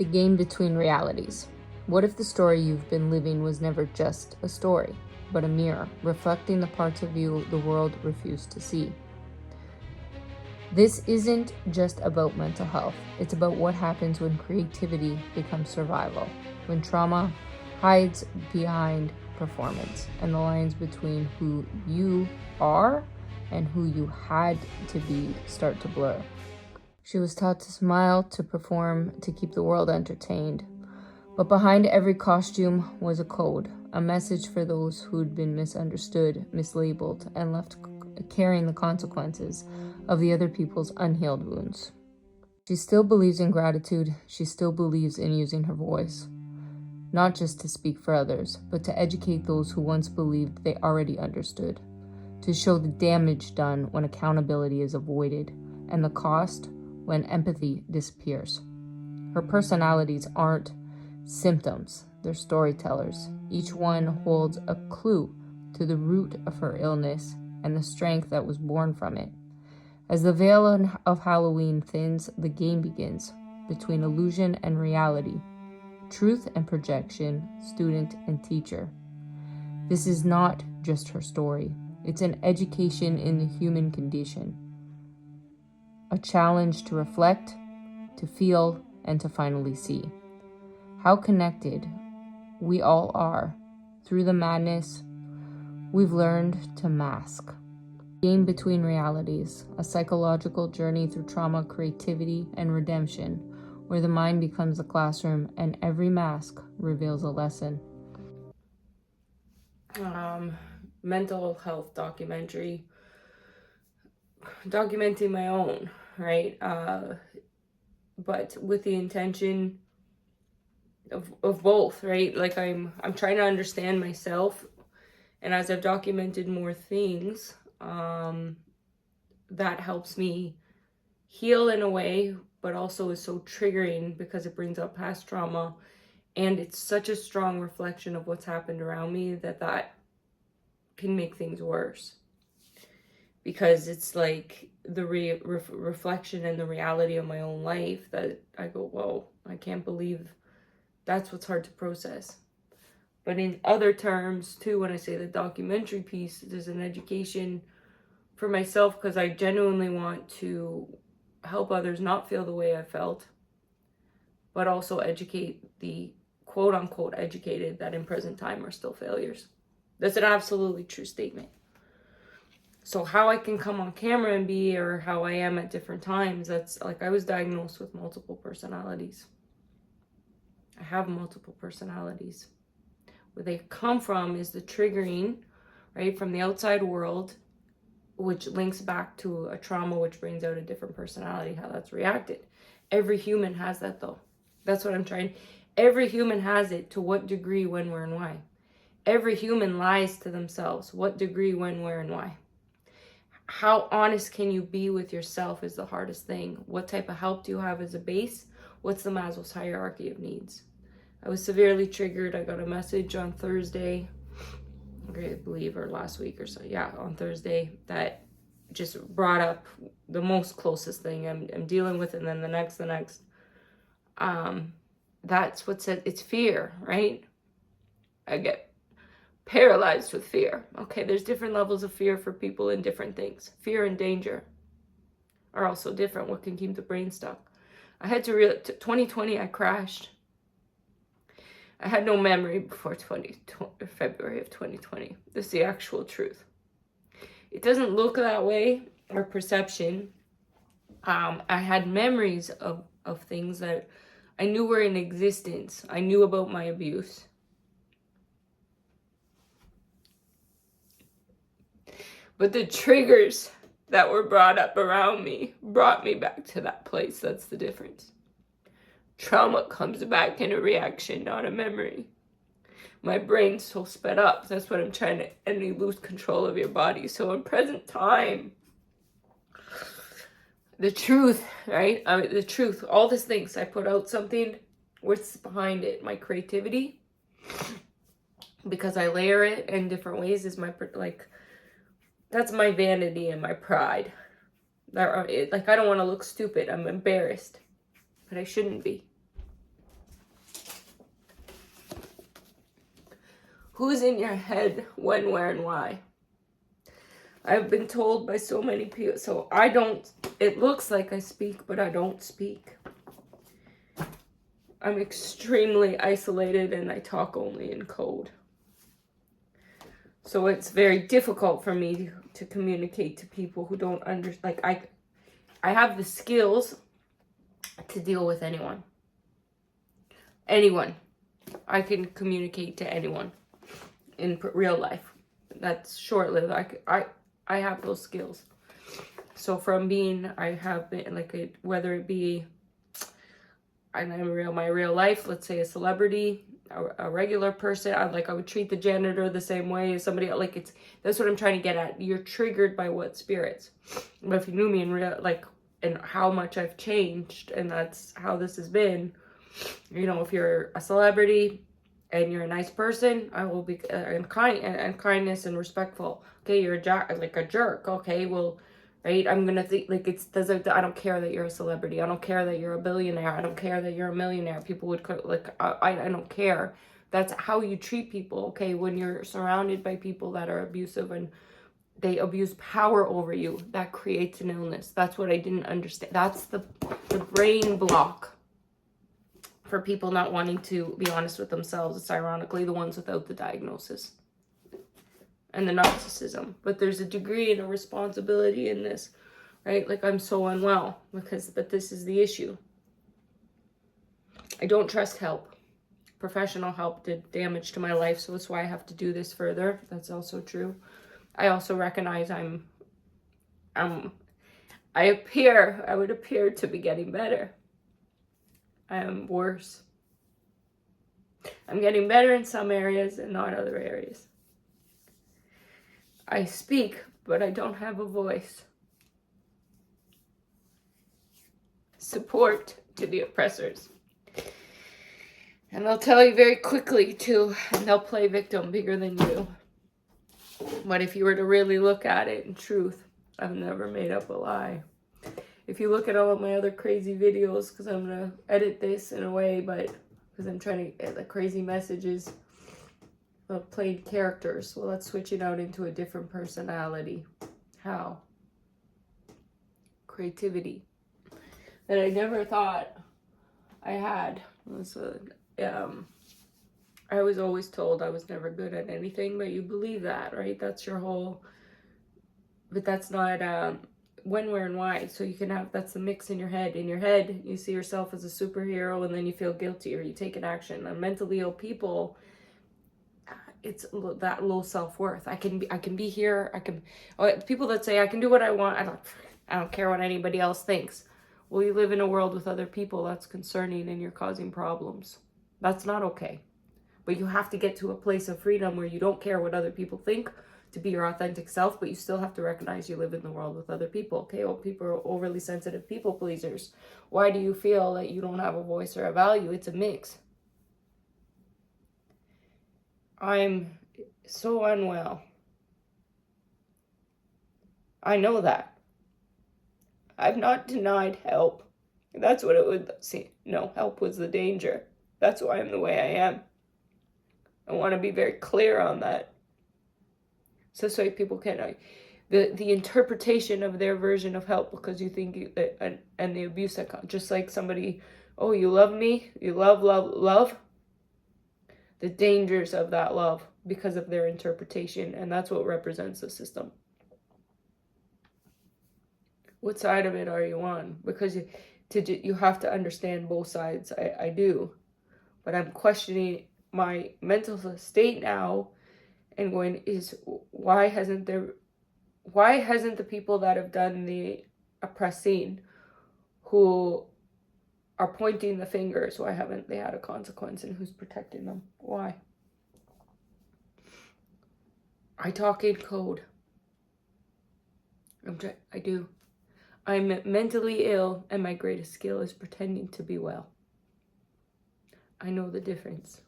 The game between realities. What if the story you've been living was never just a story, but a mirror, reflecting the parts of you the world refused to see? This isn't just about mental health. It's about what happens when creativity becomes survival, when trauma hides behind performance, and the lines between who you are and who you had to be start to blur. She was taught to smile, to perform, to keep the world entertained. But behind every costume was a code, a message for those who'd been misunderstood, mislabeled, and left carrying the consequences of the other people's unhealed wounds. She still believes in gratitude. She still believes in using her voice, not just to speak for others, but to educate those who once believed they already understood, to show the damage done when accountability is avoided, and the cost when empathy disappears. Her personalities aren't symptoms, they're storytellers. Each one holds a clue to the root of her illness and the strength that was born from it. As the veil of Halloween thins, the game begins between illusion and reality, truth and projection, student and teacher. This is not just her story, it's an education in the human condition. A challenge to reflect, to feel, and to finally see how connected we all are. Through the madness, we've learned to mask. Game between realities, a psychological journey through trauma, creativity, and redemption, where the mind becomes a classroom and every mask reveals a lesson. Mental health documentary, documenting my own, right? But with the intention of both, right? Like I'm trying to understand myself, and as I've documented more things, that helps me heal in a way, but also is so triggering because it brings up past trauma, and it's such a strong reflection of what's happened around me that can make things worse. Because it's like the reflection and the reality of my own life that I go, whoa, I can't believe that's what's hard to process. But in other terms, too, when I say the documentary piece, there's an education for myself because I genuinely want to help others not feel the way I felt, but also educate the quote-unquote educated that in present time are still failures. That's an absolutely true statement. So how I can come on camera and be, or how I am at different times, that's like I was diagnosed with multiple personalities. I have multiple personalities. Where they come from is the triggering, right, from the outside world, which links back to a trauma, which brings out a different personality, how that's reacted. Every human has that, though. That's what I'm trying. Every human has it. To what degree, when, where, and why. Every human lies to themselves. What degree, when, where, and why. How honest can you be with yourself is the hardest thing. What type of help do you have as a base? What's the Maslow's hierarchy of needs? I was severely triggered. I got a message on Thursday, I believe, or last week or so. Yeah, on Thursday, that just brought up the most closest thing I'm dealing with, and then the next. That's what said, it's fear, right? I get paralyzed with fear. Okay, there's different levels of fear for people in different things. Fear and danger are also different. What can keep the brain stuck? I had to 2020, I crashed. I had no memory before February of 2020. This is the actual truth. It doesn't look that way, or perception. I had memories of things that I knew were in existence. I knew about my abuse. But the triggers that were brought up around me brought me back to that place. That's the difference. Trauma comes back in a reaction, not a memory. My brain's so sped up. That's what I'm trying to, and you lose control of your body. So in present time, the truth, right? The truth, all these things. I put out something, what's behind it? My creativity, because I layer it in different ways, is my, like, that's my vanity and my pride. Like, I don't want to look stupid. I'm embarrassed, but I shouldn't be. Who's in your head, when, where, and why? I've been told by so many people, so I don't, it looks like I speak, but I don't speak. I'm extremely isolated and I talk only in code. So it's very difficult for me to communicate to people who don't understand. Like, I have the skills to deal with anyone. Anyone. I can communicate to anyone in real life. That's short-lived. I have those skills. So from being, I have been, like, whether it be my real life, let's say a celebrity, a regular person, I would treat the janitor the same way as somebody, that's what I'm trying to get at. You're triggered by what spirits. But if you knew me in real, and how much I've changed, and that's how this has been, if you're a celebrity and you're a nice person, I will be and kindness and respectful. Okay, you're a jerk. Okay, well, right? I'm gonna think I don't care that you're a celebrity. I don't care that you're a billionaire. I don't care that you're a millionaire. People would I don't care. That's how you treat people. Okay, when you're surrounded by people that are abusive and they abuse power over you, that creates an illness. That's what I didn't understand. That's the brain block for people not wanting to be honest with themselves. It's ironically the ones without the diagnosis and the narcissism. But there's a degree and a responsibility in this, right? Like, I'm so unwell but this is the issue. I don't trust help. Professional help did damage to my life, so that's why I have to do this further. That's also true. I also recognize I would appear to be getting better. I am worse. I'm getting better in some areas and not other areas. I speak, but I don't have a voice. Support to the oppressors. And they'll tell you very quickly too, and they'll play victim bigger than you. But if you were to really look at it in truth, I've never made up a lie. If you look at all of my other crazy videos, because I'm going to edit this in a way, but because I'm trying to get the crazy messages of played characters. Well, let's switch it out into a different personality. How? Creativity. That I never thought I had. I was always told I was never good at anything, but you believe that, right? That's your whole, but that's not when, where, and why. So you can have, that's the mix in your head. In your head, you see yourself as a superhero, and then you feel guilty or you take an action. And mentally ill people, it's that low self-worth. I can be here. People that say I can do what I want. I don't care what anybody else thinks. Well, you live in a world with other people. That's concerning, and you're causing problems. That's not okay. But you have to get to a place of freedom where you don't care what other people think to be your authentic self, but you still have to recognize you live in the world with other people. Okay, well, people are overly sensitive people pleasers. Why do you feel that you don't have a voice or a value? It's a mix. I'm so unwell. I know that. I've not denied help. That's what it would see. No, help was the danger. That's why I'm the way I am. I want to be very clear on that. So people can the interpretation of their version of help, because you think and the abuse that just like somebody, oh, you love me, you love. The dangers of that love because of their interpretation, and that's what represents the system. What side of it are you on? Because you have to understand both sides. I do, but I'm questioning my mental state now and going, why hasn't the people that have done the oppressing, who are pointing the fingers, why haven't they had a consequence, and who's protecting them? Why? I talk in code. I do. I'm mentally ill, and my greatest skill is pretending to be well. I know the difference.